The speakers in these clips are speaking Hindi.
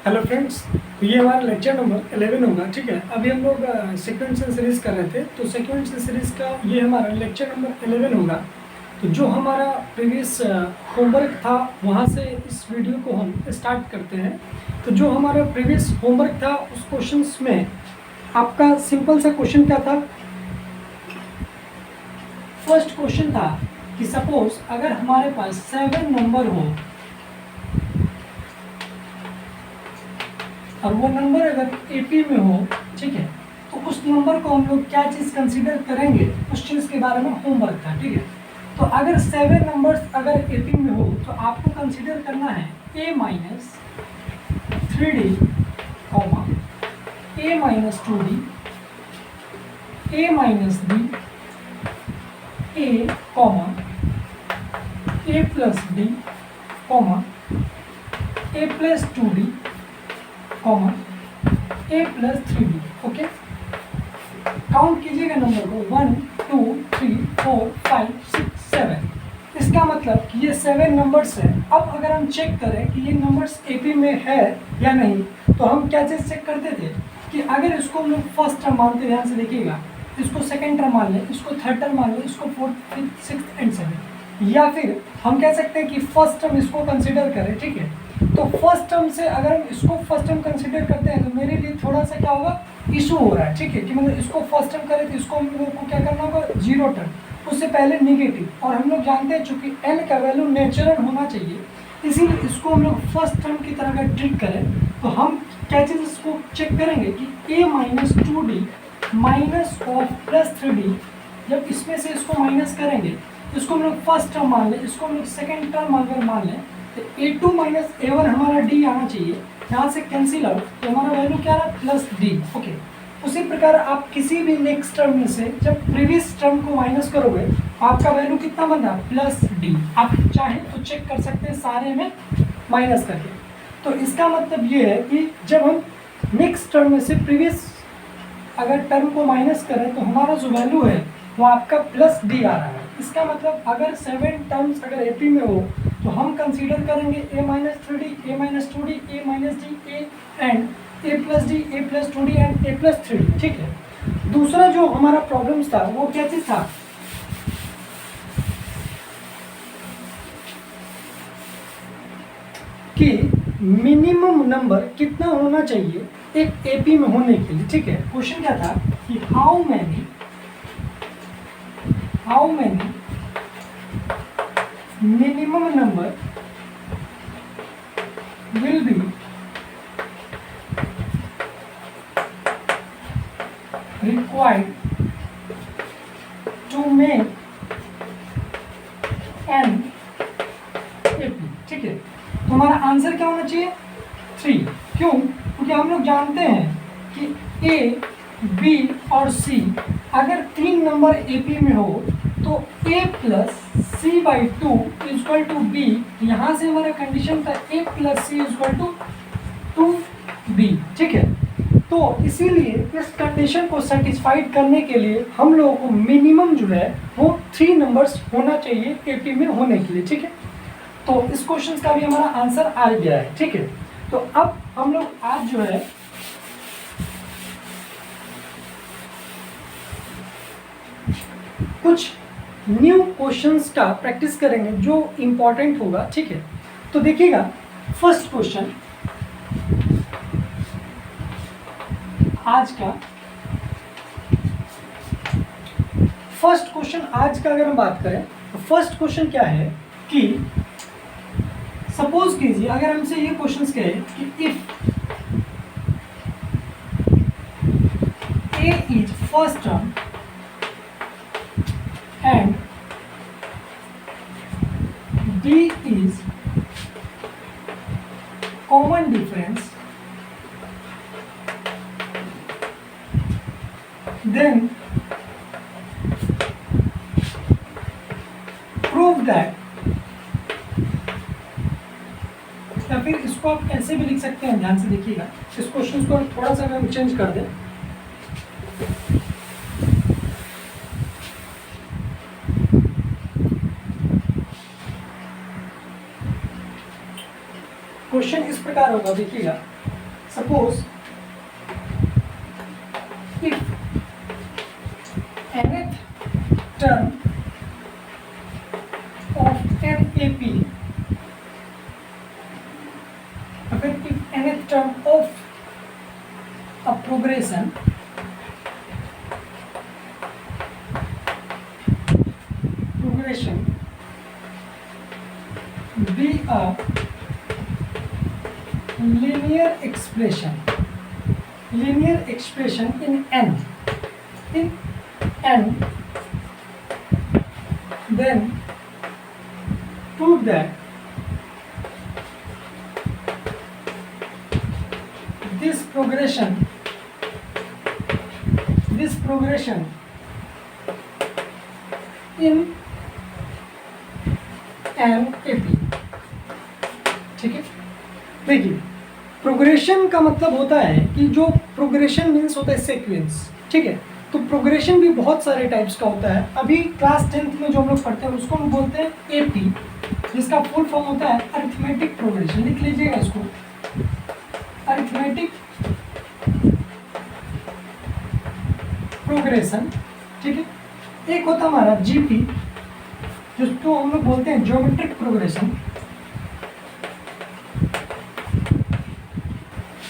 हेलो फ्रेंड्स, तो ये हमारा लेक्चर नंबर 11 होगा। ठीक है, अभी हम लोग सीक्वेंशियल सीरीज़ कर रहे थे, तो सीक्वेंशियल सीरीज़ का ये हमारा लेक्चर नंबर 11 होगा। तो जो हमारा प्रीवियस होमवर्क था वहाँ से इस वीडियो को हम स्टार्ट करते हैं। तो जो हमारा प्रीवियस होमवर्क था उस क्वेश्चंस में आपका सिंपल सा क्वेश्चन क्या था। फर्स्ट क्वेश्चन था कि सपोज अगर हमारे पास 7 नंबर हो और वो नंबर अगर एपी में हो, ठीक है, तो उस नंबर को हम लोग क्या चीज़ कंसीडर करेंगे, उस चीज़ के बारे में होमवर्क था। ठीक है, तो अगर 7 नंबर्स अगर एपी में हो तो आपको कंसीडर करना है a minus 3d, a minus 2d, a minus d, a plus d, a plus 2d, a plus 3d। Okay, count कीजिएगा नंबर को 1 2 3 4 5 6 7। इसका मतलब कि ये 7 नंबर्स है। अब अगर हम चेक करें कि ये नंबर्स एपी में है या नहीं, तो हम क्या चीज़ चेक करते थे कि अगर इसको हम लोग फर्स्ट टर्म मानते, ध्यान से देखिएगा, इसको सेकेंड टर्म मान लें, इसको थर्ड टर्म मान लें, इसको fourth fifth sixth and seven, या फिर हम कह सकते हैं कि फर्स्ट टर्म इसको कंसिडर करें। ठीक है, तो फर्स्ट टर्म से अगर हम इसको फर्स्ट टर्म कंसिडर करते हैं तो मेरे लिए थोड़ा सा क्या होगा, इशू हो रहा है। ठीक है, कि मतलब इसको फर्स्ट टर्म करें तो इसको हम लोगों को क्या करना होगा, जीरो टर्म, उससे पहले निगेटिव। और हम लोग जानते हैं चूंकि n का वैल्यू नेचुरल होना चाहिए, इसीलिए इसको हम लोग फर्स्ट टर्म की तरह अगर ट्रीट करें तो हम क्या चीज़ इसको चेक करेंगे कि a minus 2d minus of plus 3d, जब इसमें से इसको माइनस करेंगे, इसको हम लोग फर्स्ट टर्म मान लें, इसको हम लोग सेकेंड टर्म अगर मान लें, तो a2 माइनस a1 हमारा d आना चाहिए, यहाँ से कैंसिल आउट, तो हमारा वैल्यू क्या रहा, प्लस d। ओके, उसी प्रकार आप किसी भी नेक्स्ट टर्म में से जब प्रीवियस टर्म को माइनस करोगे आपका वैल्यू कितना बन रहा, प्लस d। आप चाहे तो चेक कर सकते हैं सारे में माइनस करके। तो इसका मतलब ये है कि जब हम नेक्स्ट टर्म में से प्रीवियस अगर टर्म को माइनस करें तो हमारा जो वैल्यू है वो आपका प्लस d आ रहा है। इसका मतलब अगर 7 टर्म्स अगर एपी में हो तो हम कंसीडर करेंगे a minus 3d, a minus 2d, a minus d, a and a plus d, a plus 2d and a plus 3d। ठीक है, दूसरा जो हमारा प्रॉब्लम्स था वो क्या चीज़ था कि मिनिमम नंबर कितना होना चाहिए एक एपी में होने के लिए। ठीक है, क्वेश्चन क्या था कि how many minimum number will be required to make an AP। ठीक है, तो हमारा आंसर क्या होना चाहिए, 3। क्यों? क्योंकि हम लोग जानते हैं कि A, B और C अगर 3 नंबर AP में हो तो a plus c by 2 is equal to b. यहाँ से हमारा कंडीशन था a plus c is equal to 2b। ठीक है, तो इसीलिए इस कंडीशन को सेटिस्फाइड करने के लिए हम लोगों को मिनिमम जो है वो 3 नंबर्स होना चाहिए एपी में होने के लिए। ठीक है, तो इस क्वेश्चन का भी हमारा आंसर आ गया है। ठीक है, तो अब हम लोग आज जो है कुछ न्यू क्वेश्चंस का प्रैक्टिस करेंगे जो इंपॉर्टेंट होगा। ठीक है, तो देखिएगा फर्स्ट क्वेश्चन आज का अगर हम बात करें तो फर्स्ट क्वेश्चन क्या है कि सपोज कीजिए अगर हमसे ये क्वेश्चंस कहे कि if a is first term and D is common difference, then prove that, या फिर इसको आप ऐसे भी लिख सकते हैं, ध्यान से देखिएगा, इस क्वेश्चन को थोड़ा सा हम चेंज कर दें। क्वेश्चन इस प्रकार होगा, देखिएगा suppose if nth term of an AP, अगर if nth term of a progression be a linear expression in n, then prove that this progression in an AP। ठीक है, देखिए प्रोग्रेशन का मतलब होता है कि जो प्रोग्रेशन मीन्स होता है सीक्वेंस। ठीक है, तो प्रोग्रेशन भी बहुत सारे टाइप्स का होता है। अभी क्लास 10th में जो हम लोग पढ़ते हैं उसको हम बोलते हैं एपी, जिसका फुल फॉर्म होता है अरिथमेटिक प्रोग्रेशन। लिख लीजिएगा इसको, अरिथमेटिक प्रोग्रेशन। ठीक है, एक होता है हमारा जीपी, जिसको हम लोग बोलते हैं geometric progression,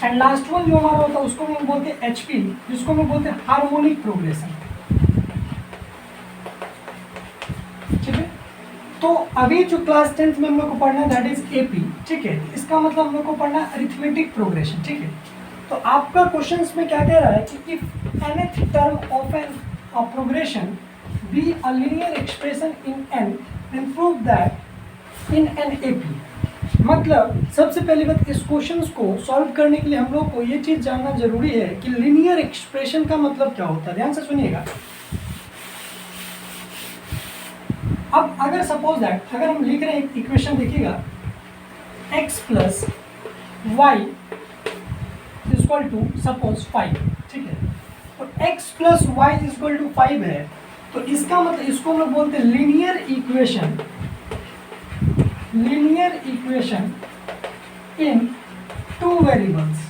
and last one जो हमारा होता है उसको हम बोलते हैं एचपी, जिसको हम बोलते हैं हार्मोनिक प्रोग्रेशन। ठीक है, तो अभी जो क्लास 10th में हम लोग को पढ़ना है दैट इज एपी। ठीक है, इसका मतलब हम लोग को पढ़ना है अरिथमेटिक प्रोग्रेशन। ठीक है, तो आपका क्वेश्चंस में क्या कह रहा है कि if nth term of an progression be a linear expression in n, then prove that in an AP। मतलब सबसे पहली बात, इस क्वेश्चंस को सॉल्व करने के लिए हम लोग को ये चीज़ जानना जरूरी है कि लीनियर एक्सप्रेशन का मतलब क्या होता है। ध्यान से सुनिएगा। अब अगर सपोज दैट अगर हम लिख रहे हैं इक्वेशन, देखिएगा x plus y equal to suppose 5। ठीक है, तो x plus y equal to 5 है, तो इसका मतलब इसको हम लोग बोलते हैं linear equation in two variables.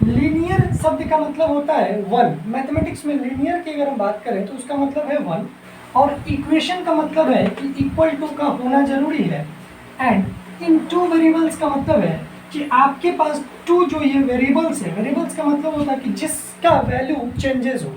Linear शब्द का मतलब होता है वन। मैथमेटिक्स में लीनियर की अगर हम बात करें तो उसका मतलब है वन, और इक्वेशन का मतलब है कि इक्वल टू का होना जरूरी है, एंड इन टू वेरिएबल्स का मतलब है कि आपके पास टू जो ये वेरिएबल्स है, वेरिएबल्स का मतलब होता है कि जिसका वैल्यू चेंजेस हो।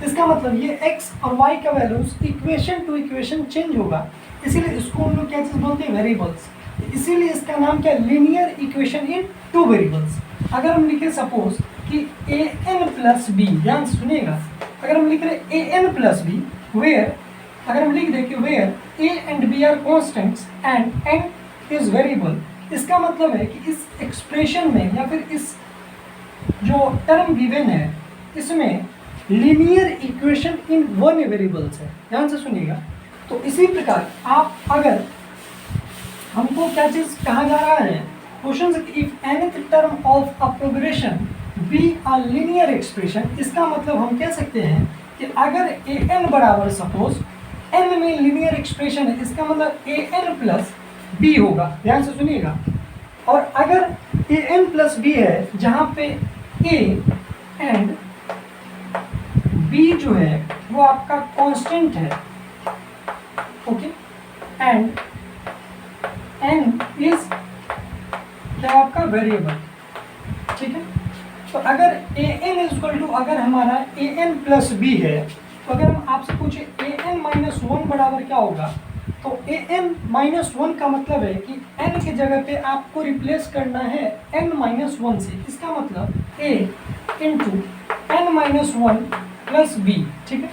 इसका मतलब ये x और y का values equation two equation change होगा, इसीलिए इसको हम लोग क्या चीज़ बोलते हैं, वेरिएबल्स। इसीलिए इसका नाम क्या, linear equation in two variables. अगर हम लिखे सपोज कि ए एन प्लस बी, ध्यान से सुनिएगा, अगर हम लिख रहे a N plus b where, अगर हम लिख दें कि where a and b are constants and n is variable, इसका मतलब है कि इस एक्सप्रेशन में या फिर इस जो टर्म गिवन है इसमें linear equation in one variables है। ध्यान से सुनिएगा। तो इसी प्रकार आप अगर हमको क्या चीज कहा जा रहा है क्वेश्चन से, if nth term of a progression be a linear expression, इसका मतलब हम कह सकते हैं कि अगर ए एन बराबर सपोज एन में लीनियर एक्सप्रेशन है, इसका मतलब ए एन प्लस बी होगा। ध्यान से सुनिएगा। और अगर ए एन प्लस बी है जहाँ पे ए एंड बी जो है वो आपका कांस्टेंट है, ओके, एंड एन इज क्या आपका वेरिएबल। ठीक है, तो अगर ए एन इक्वल टू, अगर हमारा ए एन प्लस बी है, तो अगर हम आपसे पूछे ए एन माइनस वन बराबर क्या होगा, तो ए एन माइनस वन का मतलब है कि एन के जगह पे आपको रिप्लेस करना है एन माइनस वन से। इसका मतलब A into N minus one plus B. ठीक है,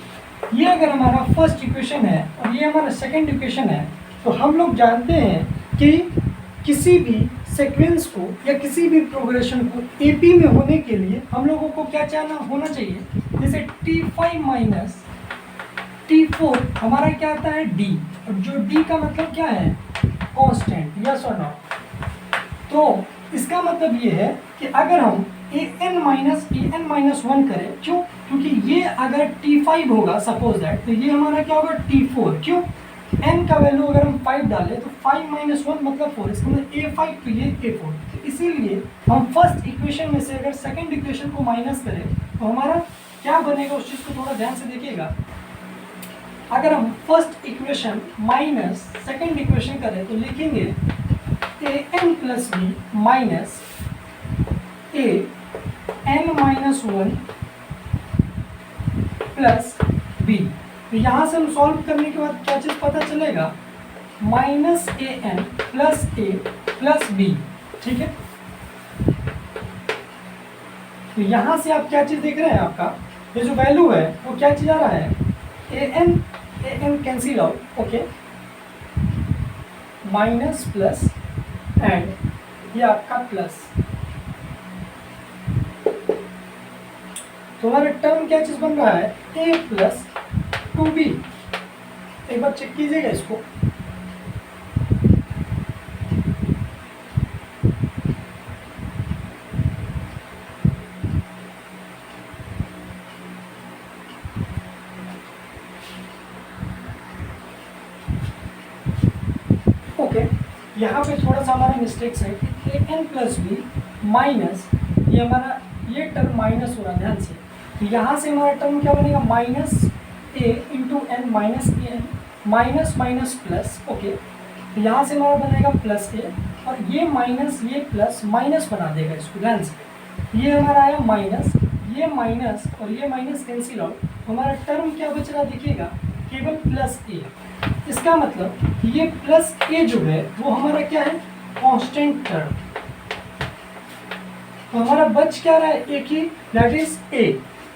ये अगर हमारा फर्स्ट इक्वेशन है और ये हमारा सेकंड इक्वेशन है, तो हम लोग जानते हैं कि किसी भी सीक्वेंस को या किसी भी प्रोग्रेशन को एपी में होने के लिए हम लोगों को क्या होना चाहिए, जैसे T5 माइनस T4 हमारा क्या आता है D, और जो D का मतलब क्या है, कांस्टेंट, यस और नो। तो इसका मतलब ये है कि अगर हम ए एन माइनस वन करें, क्यों, क्योंकि ये अगर T5 होगा सपोज दैट, तो ये हमारा क्या होगा T4। क्यों, n का वैल्यू अगर हम 5 डालें तो 5 माइनस वन मतलब 4, इसका मतलब A5 तो ये A4। तो इसीलिए हम फर्स्ट इक्वेशन में से अगर सेकंड इक्वेशन को माइनस करें तो हमारा क्या बनेगा उस चीज़ को थोड़ा ध्यान से देखिएगा। अगर हम first equation minus second equation करें तो लिखेंगे A N plus B minus A N minus one plus B. तो यहाँ से हम सॉल्व करने के बाद क्या चीज़ पता चलेगा, minus A N plus A plus B. ठीक है, तो यहाँ से आप क्या चीज़ देख रहे हैं, आपका ये जो वैल्यू है वो क्या चीज़ आ रहा है, A N cancel out, okay, minus plus and ये आपका प्लस। तो हमारा टर्म क्या चीज़ बन रहा है, ए प्लस 2b। एक बार चेक कीजिएगा इसको। ओके, यहाँ पे थोड़ा सा हमारा मिस्टेक्स है कि A N plus B minus ये हमारा ये टर्म माइनस हो रहा है, ध्यान से। तो यहाँ से हमारा टर्म क्या बनेगा, minus A into N minus A N minus minus plus. Okay, तो यहाँ से हमारा बनेगा प्लस ए और ये माइनस ये प्लस माइनस बना देगा इसको, ध्यान से। ये हमारा आया माइनस, ये माइनस और ये माइनस कैंसिल आउट। हमारा टर्म क्या बच रहा देखिएगा, केवल प्लस ए। इसका मतलब ये प्लस ए जो है वो हमारा क्या है, कांस्टेंट टर्म। तो हमारा बच क्या रहा है, एक ही, दैट इज ए।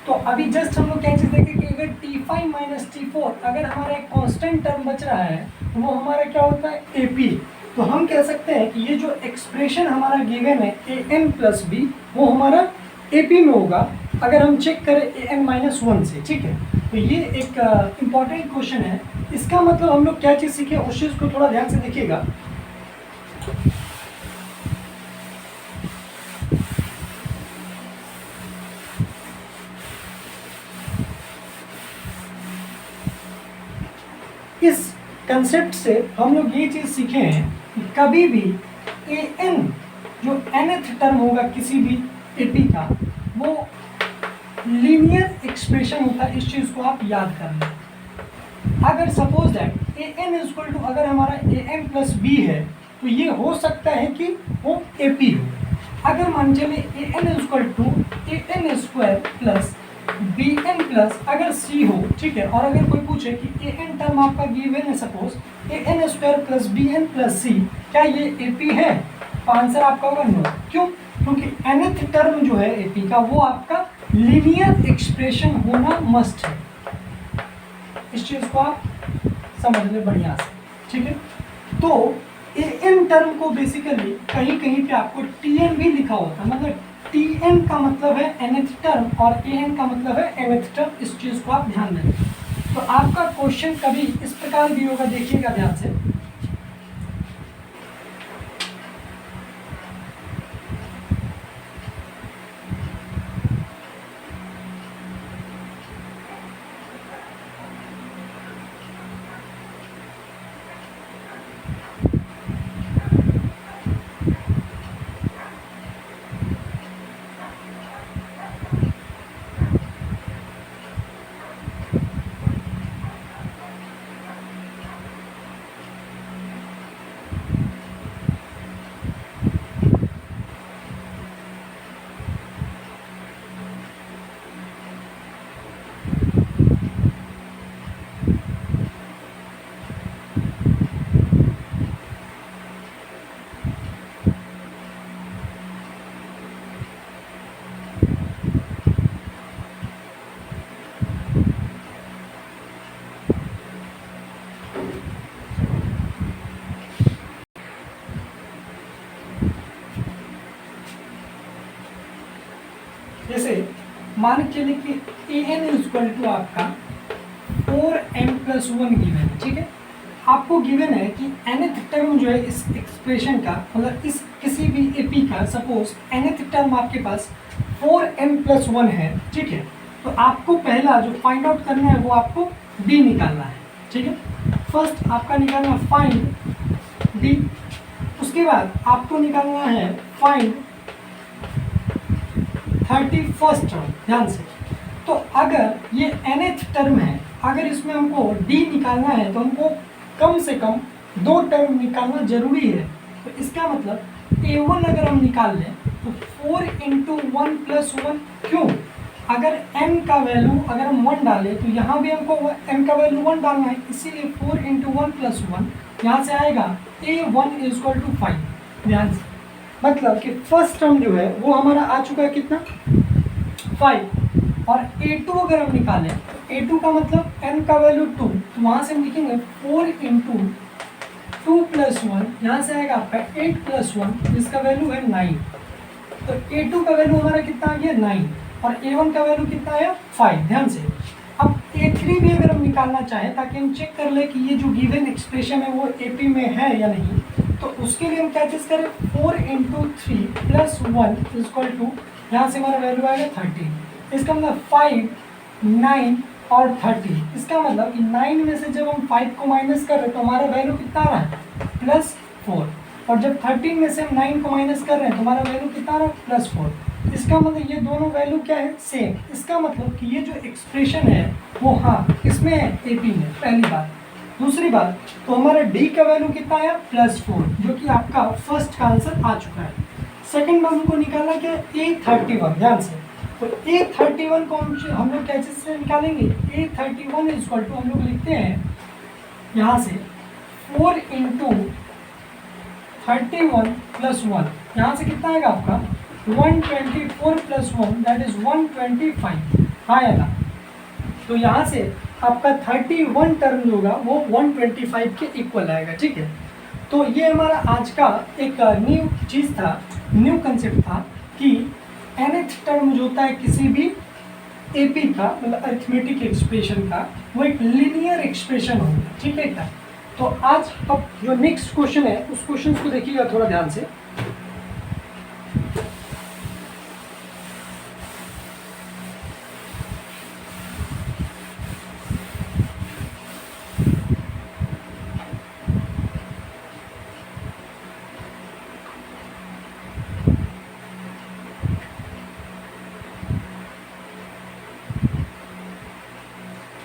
तो अभी जस्ट हम लोग क्या चीज़ देखें कि अगर T5 माइनस T4 अगर हमारा एक कांस्टेंट टर्म बच रहा है तो वो हमारा क्या होता है, AP। तो हम कह सकते हैं कि ये जो एक्सप्रेशन हमारा गिवन है an प्लस बी वो हमारा AP में होगा अगर हम चेक करें an माइनस 1 से। ठीक है, तो ये एक इम्पॉर्टेंट क्वेश्चन है। इसका मतलब हम लोग क्या चीज़ सीखे उस चीज़ को थोड़ा ध्यान से देखिएगा। इस कंसेप्ट से हम लोग ये चीज़ सीखे हैं कि कभी भी ए एन जो nth टर्म होगा किसी भी एपी का वो लीनियर एक्सप्रेशन होता है। इस चीज़ को आप याद कर लें। अगर suppose that a N equal to अगर हमारा ए एन प्लस बी है तो ये हो सकता है कि वो ए पी हो। अगर मान चले A N equal to A N square plus B N plus अगर सी हो, ठीक है, और अगर कोई पूछे कि ए एन टर्म आपका गिवन है suppose A N square plus B N plus C, क्या ये ए पी है, तो आंसर आपका होगा नो। क्यों, क्योंकि nth टर्म जो है ए पी का वो आपका लीनियर एक्सप्रेशन होना मस्ट है। इस चीज़ को आप समझ लें बढ़िया से, ठीक है। तो ए एन टर्म को बेसिकली कहीं कहीं पे आपको टी एन भी लिखा होता है, मतलब टी एन का मतलब है nth टर्म और ए एन का मतलब है nth टर्म। इस चीज़ को आप ध्यान दें। तो आपका क्वेश्चन कभी इस प्रकार भी होगा, देखिएगा ध्यान से। जैसे मान के चलिए कि ए एन इक्वल टू आपका 4m+1 गिवन है, ठीक है। आपको गिवन है कि nth टर्म जो है इस एक्सप्रेशन का, मतलब इस किसी भी एपी का सपोज nth टर्म आपके पास 4m+1 है, ठीक है। तो आपको पहला जो फाइंड आउट करना है वो आपको डी निकालना है, ठीक है। फर्स्ट आपका निकालना फाइंड डी। उसके बाद आपको निकालना है फाइंड 31st टर्म। ध्यान से, तो अगर ये nth टर्म है, अगर इसमें हमको d निकालना है तो हमको कम से कम 2 टर्म निकालना जरूरी है। तो इसका मतलब a1 अगर हम निकाल लें तो 4 × 1 + 1, क्यों? अगर n का वैल्यू अगर हम 1 डालें तो यहाँ भी हमको n का वैल्यू 1 डालना है, इसीलिए 4 × 1 + 1 यहाँ से आएगा a1 = 5। ध्यान से, मतलब कि फर्स्ट टर्म जो है वो हमारा आ चुका है कितना, 5। और a2 अगर हम निकालें तो a2 का मतलब n का वैल्यू 2, तो वहाँ से हम लिखेंगे 4 × 2 + 1, यहाँ से आएगा आपका 8 + 1, जिसका वैल्यू है 9। तो a2 का वैल्यू हमारा कितना आ गया 9, और a1 का वैल्यू कितना आया 5। ध्यान से, अब a3 भी अगर हम निकालना चाहें ताकि हम चेक कर ले कि ये जो गिवन एक्सप्रेशन है वो AP में है या नहीं, तो उसके लिए हम क्या चीज़ करें, 4 × 3 + 1 = यहाँ से हमारा वैल्यू आएगा 30। इसका मतलब 5, 9 और 30। इसका मतलब कि 9 में से जब हम 5 को माइनस कर रहे हैं तो हमारा वैल्यू कितना आ रहा है, +4। और जब 13 में से हम 9 को माइनस कर रहे हैं तो हमारा वैल्यू कितना आ रहा है, +4। इसका मतलब ये दोनों वैल्यू क्या है, सेम। इसका मतलब कि ये जो एक्सप्रेशन है वो हाँ इसमें है, AP में, पहली बात। दूसरी बात, तो हमारा D का वैल्यू कितना आया, +4, जो कि आपका फर्स्ट का आंसर आ चुका है। सेकंड में हमको निकालना क्या है, A31। ध्यान से, तो A31 को हम लोग कैसे से निकालेंगे, A31 = हम लोग लिखते हैं यहाँ से 4 × 31 + 1, यहाँ से कितना आएगा आपका 124 + 1 दैट इज 125। आया ना, तो यहाँ से आपका 31 टर्म जो होगा वो 125 के इक्वल आएगा। ठीक है, तो ये हमारा आज का एक न्यू चीज़ था, न्यू कंसेप्ट था कि nth टर्म जो होता है किसी भी AP का, मतलब अरिथमेटिक एक्सप्रेशन का, वो एक लीनियर एक्सप्रेशन होगा। ठीक है क्या? तो आज अब जो नेक्स्ट क्वेश्चन है उस क्वेश्चन को देखिएगा थोड़ा ध्यान से।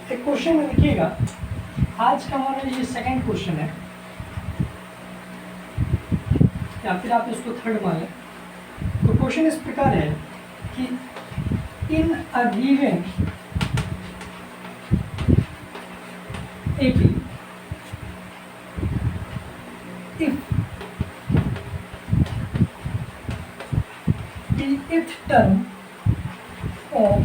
एक क्वेश्चन में देखिएगा, आज का हमारा ये सेकंड क्वेश्चन है, या फिर आप इसको थर्ड मान लें। तो क्वेश्चन इस प्रकार है कि in a given AP if the th term of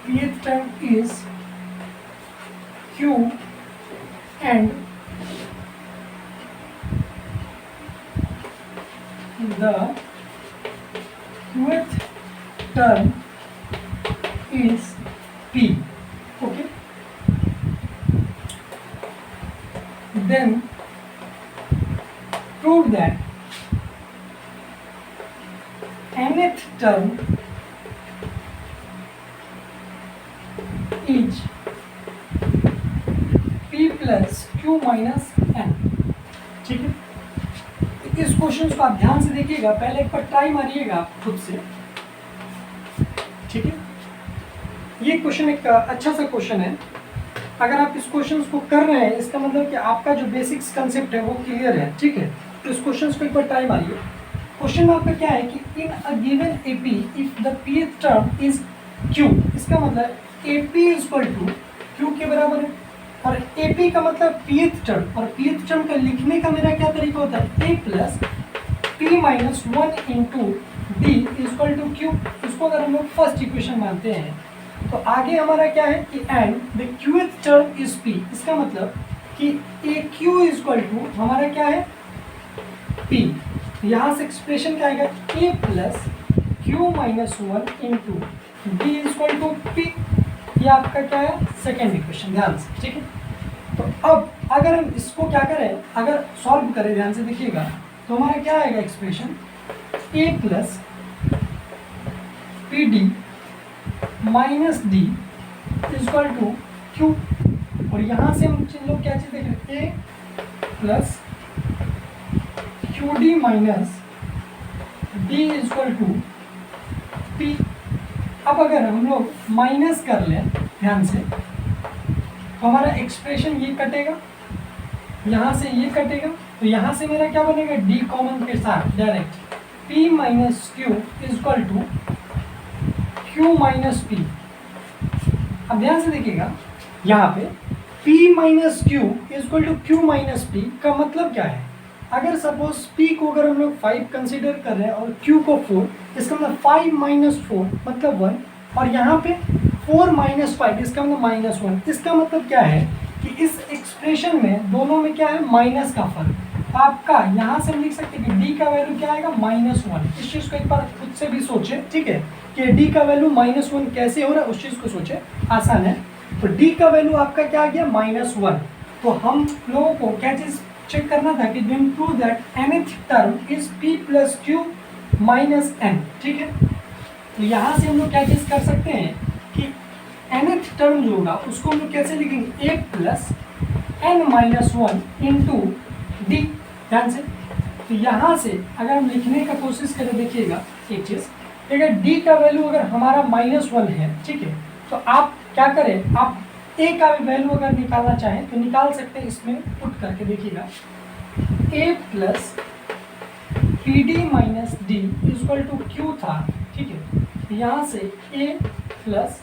pth term is Q and the qth term is P. Okay, then prove that nth term is P + Q - N। ठीक है, इस क्वेश्चन को आप ध्यान से देखिएगा, पहले एक बार ट्राई मारिएगा आप खुद से। ठीक है, ये क्वेश्चन एक अच्छा सा क्वेश्चन है। अगर आप इस क्वेश्चन को कर रहे हैं इसका मतलब कि आपका जो बेसिक्स कंसेप्ट है वो क्लियर है। ठीक है, तो इस क्वेश्चन को एक बार ट्राई मारिए। क्वेश्चन में आपका क्या है कि in a given AP if the pth term is Q, इसका मतलब AP = Q के बराबर है, और AP का मतलब pth टर्म, और pth टर्म का लिखने का मेरा क्या तरीका होता है, A + P - 1 × D = Q। इसको अगर हम लोग फर्स्ट इक्वेशन मानते हैं तो आगे हमारा क्या है कि and the qth term is P, इसका मतलब कि AQ = हमारा क्या है P। यहाँ से एक्सप्रेशन क्या आएगा, A + Q - 1 × D = P। ये आपका क्या है, सेकेंड इक्वेशन। ध्यान से, ठीक है। तो अब अगर हम इसको क्या करें, अगर सॉल्व करें, ध्यान से देखिएगा, तो हमारा क्या आएगा expression, A + PD - D = Q। और यहाँ से हम लोग क्या चीज़ देख रहे हैं, a plus q d minus d equal to p. अब अगर हम लोग माइनस कर लें ध्यान से तो हमारा एक्सप्रेशन ये कटेगा, यहाँ से ये कटेगा, तो यहाँ से मेरा क्या बनेगा, डी कॉमन के साथ direct p minus q equal to q minus p. अब ध्यान से देखिएगा यहाँ पे p minus q equal to q minus p का मतलब क्या है। अगर सपोज p को अगर हम लोग 5 कंसीडर कर रहे हैं और q को 4, इसका मतलब 5 माइनस 4 मतलब 1, और यहाँ पे 4 माइनस 5 इसका मतलब -1। इसका मतलब क्या है कि इस एक्सप्रेशन में दोनों में क्या है, माइनस का फर्क। आपका यहाँ से हम लिख सकते हैं कि d का वैल्यू क्या आएगा, -1। इस चीज़ को एक बार खुद से भी सोचे, ठीक है, कि d का वैल्यू -1 कैसे हो रहा है, उस चीज़ को सोचे, आसान है। तो d का वैल्यू आपका क्या आ गया, -1। तो हम लोगों को क्या चीज़ चेक करना था कि then prove that nth term is p plus q minus n, ठीक है। तो यहाँ से हम लोग क्या चीज़ कर सकते हैं कि nth टर्म जो होगा उसको हम लोग कैसे लिखेंगे, a plus n minus 1 into D. ध्यान से, तो यहाँ से अगर हम लिखने का कोशिश करें, देखिएगा एक चीज़, अगर d का वैल्यू अगर हमारा -1 है, ठीक है, तो आप क्या करें, आप a का भी वैल्यू अगर निकालना चाहें तो निकाल सकते हैं, इसमें पुट करके देखिएगा a plus p d minus d equal to q था, ठीक है। यहाँ से a प्लस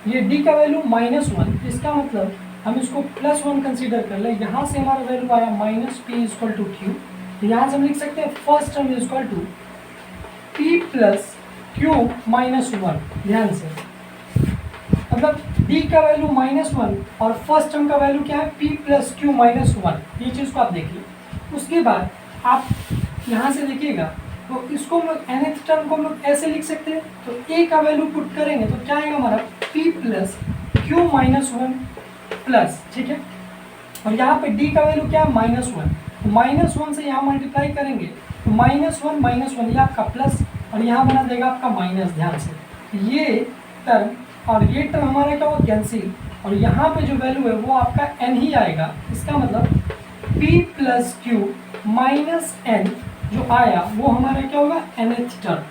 ये d का वैल्यू -1, इसका मतलब हम इसको +1 कंसीडर कर ले, यहाँ से हमारा वैल्यू आया -p इक्वल टू क्यू। तो यहाँ से हम लिख सकते हैं first term equal to p plus q minus 1। ध्यान से, मतलब d का वैल्यू -1 और फर्स्ट टर्म का वैल्यू क्या है, p प्लस क्यू माइनस 1। ये चीज़ को आप देखिए। उसके बाद आप यहाँ से देखिएगा, तो इसको हम लोग nth टर्म को हम लोग ऐसे लिख सकते हैं। तो a का वैल्यू पुट करेंगे तो क्या आएगा हमारा, p plus q minus 1 plus, ठीक है, और यहाँ पे d का वैल्यू क्या है, -1। तो -1 से यहाँ मल्टीप्लाई करेंगे तो -1 ये आपका प्लस और यहाँ बना देगा आपका माइनस। ध्यान से, ये टर्म और ये टर्म हमारा क्या होगा, कैंसिल, और यहाँ पे जो वैल्यू है वो आपका n ही आएगा। इसका मतलब p plus q minus n जो आया वो हमारा क्या होगा, nth टर्म।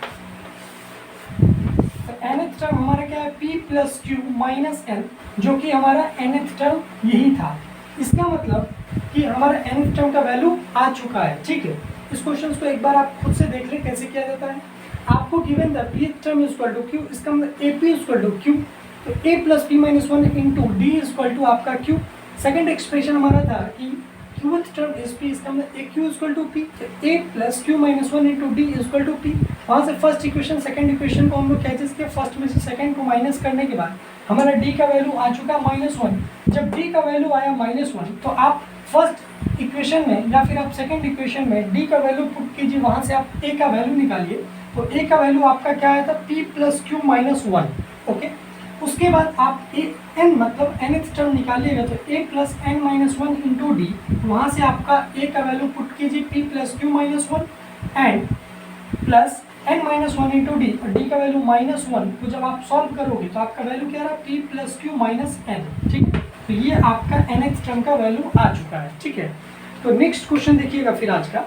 तो nth टर्म हमारा क्या है, p plus q minus n, जो कि हमारा nth टर्म यही था। इसका मतलब कि हमारा nth टर्म का वैल्यू आ चुका है, ठीक है। इस क्वेश्चन को एक बार आप खुद से देख लें कैसे किया जाता है। आपको given the pth term equal to q, इसका मतलब ap इक्वल टू क्यू, तो a plus p minus 1 into d equal to आपका क्यू। सेकेंड एक्सप्रेशन हमारा था कि qth टर्म इज p, इसका मतलब a q equal to p, तो a plus q minus 1 into d equal to p। वहाँ से फर्स्ट इक्वेशन सेकंड इक्वेशन को हम लोग क्या चीज़ किया, फर्स्ट में से सेकंड को माइनस करने के बाद हमारा d का वैल्यू आ चुका -1। जब d का वैल्यू आया -1 तो आप फर्स्ट इक्वेशन में या फिर आप सेकंड इक्वेशन में d का वैल्यू पुट कीजिए, वहाँ से आप a का वैल्यू निकालिए। तो a का वैल्यू आपका क्या आया था, p plus q minus 1, okay. उसके बाद आप n मतलब nth टर्म निकालिएगा, तो a plus n minus 1 into D, वहाँ से आपका a का वैल्यू पुट कीजिए p plus q minus 1 and plus n minus 1 into D, और d का वैल्यू -1 को जब आप सॉल्व करोगे तो आपका वैल्यू क्या रहा, p plus q minus n, ठीक है। तो ये आपका nth टर्म का वैल्यू आ चुका है, ठीक है। तो नेक्स्ट क्वेश्चन देखिएगा फिर आज का।